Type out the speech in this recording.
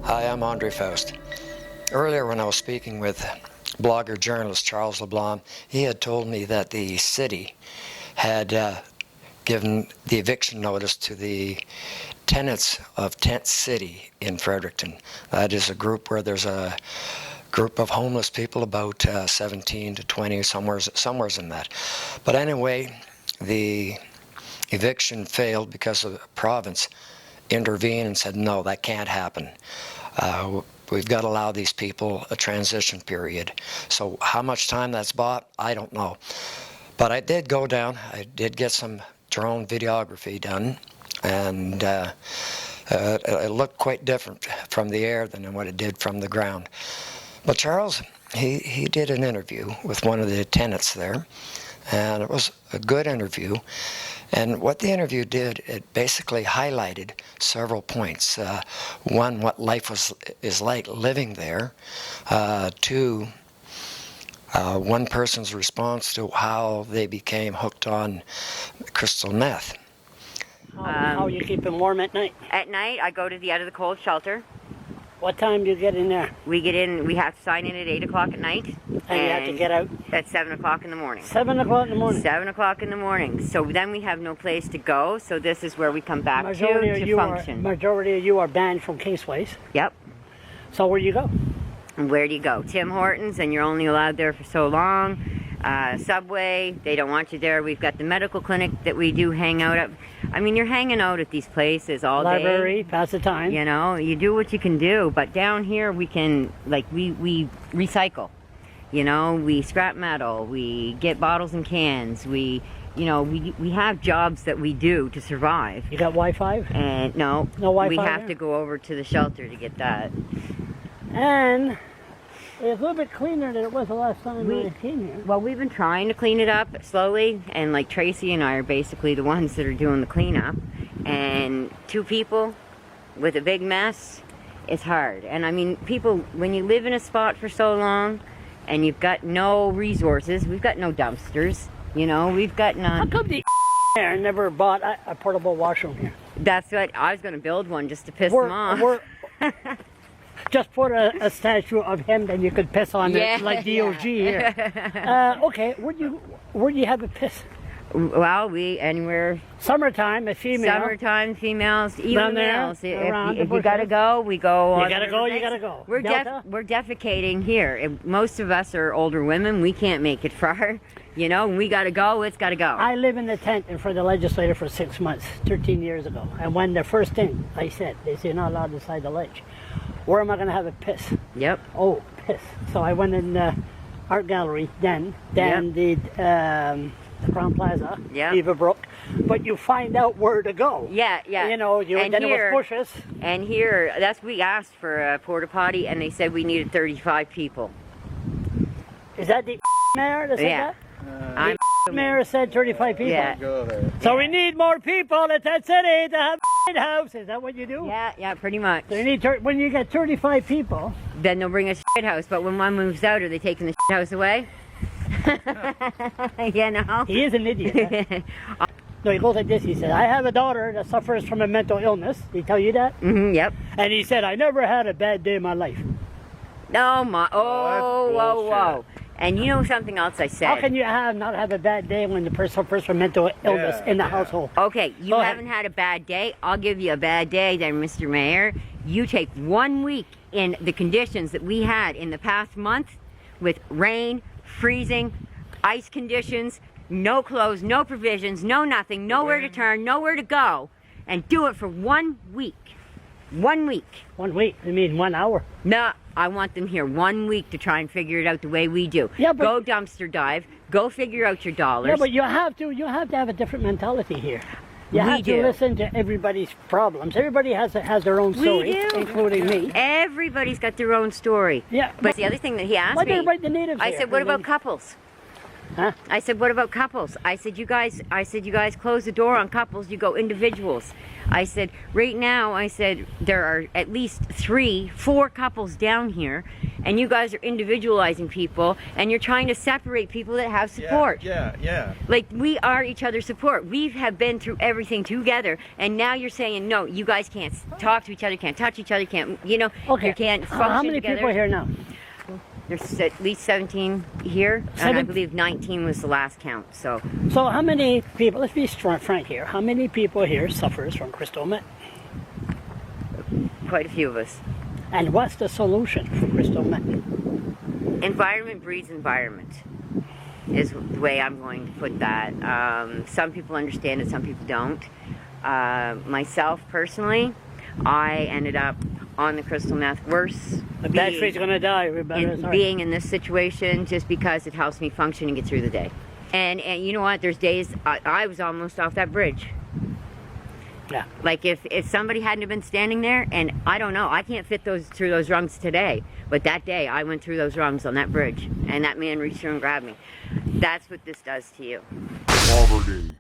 Hi, I'm Andre Faust. Earlier when I was speaking with blogger journalist Charles Leblanc, he had told me that the city had given the eviction notice to the tenants of Tent City in Fredericton. That is a group where there's a group of homeless people, about 17 to 20, somewheres in that. But anyway, the eviction failed because the province intervened and said, no, that can't happen. We've got to allow these people a transition period. So how much time that's bought, I don't know. But I did go down, I did get some drone videography done, and it looked quite different from the air than what it did from the ground. But Charles, he did an interview with one of the tenants there, and it was a good interview. And what the interview did, it basically highlighted several points. One, what life is like living there. Two, one person's response to how they became hooked on crystal meth. How you keep them warm at night? At night, I go to the out of the cold shelter. What time do you get in there? We get in, we have to sign in at 8 o'clock at night. And you have to get out? At 7 o'clock in the morning. 7 o'clock in the morning? 7 o'clock in the morning. So then we have no place to go, so this is where we come back to function. Majority of you are banned from Kingsways. Yep. So where do you go? And where do you go? Tim Hortons, and you're only allowed there for so long. Subway, they don't want you there. We've got the medical clinic that we do hang out at. I mean, you're hanging out at these places all day. Library, pass the time. You know, you do what you can do. But down here, we can, like, we recycle. You know, we scrap metal. We get bottles and cans. We have jobs that we do to survive. You got Wi-Fi? And no Wi-Fi we have there? to go over to the shelter to get that. And it's a little bit cleaner than it was the last time we came here. Well, we've been trying to clean it up slowly, and like Tracy and I are basically the ones that are doing the cleanup. And two people with a big mess, it's hard. And I mean, people, when you live in a spot for so long and you've got no resources, we've got no dumpsters, you know, we've got none. How come the there never bought a portable washroom here? That's what I was going to build one just to piss them off. Just put a statue of him, then you could piss on it like DOG here. Okay, where do you have a piss? Well, anywhere. Summertime, a female. Summertime, females, even down there, males. If you gotta go, we go. You gotta go. You gotta go. We're defecating here. If most of us are older women. We can't make it far. You know, when we gotta go, it's gotta go. I live in the tent in front of the legislature for 6 months, 13 years ago. And when the first thing I said, they say you're not allowed inside the ledge. Where am I going to have a piss? Yep. Oh, piss. So I went in the art gallery then the Crown Plaza, Eva Brook. But you find out where to go. Yeah. You know, then it was bushes. And here, we asked for a porta potty, and they said we needed 35 people. Is that the mayor that said that? The mayor said 35 people. Yeah. So we need more people at that city to have a house. Is that what you do? Yeah, pretty much. So you need when you get 35 people. Then they'll bring a shit house. But when one moves out, are they taking the shit house away? You know? He is an idiot. Huh? No, he goes like this. He said, I have a daughter that suffers from a mental illness. Did he tell you that? Mm-hmm, yep. And he said, I never had a bad day in my life. No, whoa. And you know something else I said? How can you not have a bad day when the person suffers from mental illness in the household? Okay, you haven't had a bad day. I'll give you a bad day then, Mr. Mayor. You take 1 week in the conditions that we had in the past month with rain, freezing, ice conditions, no clothes, no provisions, no nothing, nowhere to turn, nowhere to go, and do it for 1 week. 1 week. 1 week? You mean 1 hour? No, I want them here 1 week to try and figure it out the way we do. Yeah, but go dumpster dive. Go figure out your dollars. Yeah, but you have to have a different mentality here. You have to listen to everybody's problems. Everybody has their own story, including me. Everybody's got their own story. Yeah. But the other thing that he asked me, why do they write the natives I here? said, what about couples? Huh? I said, what about couples? I said, you guys close the door on couples, you go individuals. I said, right now, I said, there are at least 4 couples down here, and you guys are individualizing people, and you're trying to separate people that have support. Yeah. Like, we are each other's support. We have been through everything together, and now you're saying, no, you guys can't talk to each other, can't touch each other, can't, you know, Okay. you can't function How many together. people are here now? There's at least 17 here, and I believe 19 was the last count, so. So how many people, let's be frank here, how many people here suffers from crystal meth? Quite a few of us. And what's the solution for crystal meth? Environment breeds environment, is the way I'm going to put that. Some people understand it, some people don't. Myself, personally, I ended up on the crystal meth worse. The battery's gonna die, Rebecca. Being in this situation just because it helps me function and get through the day. And you know what, there's days I was almost off that bridge. Yeah. Like if somebody hadn't have been standing there, and I don't know, I can't fit through those rungs today, but that day I went through those rungs on that bridge, and that man reached through and grabbed me. That's what this does to you. Poverty.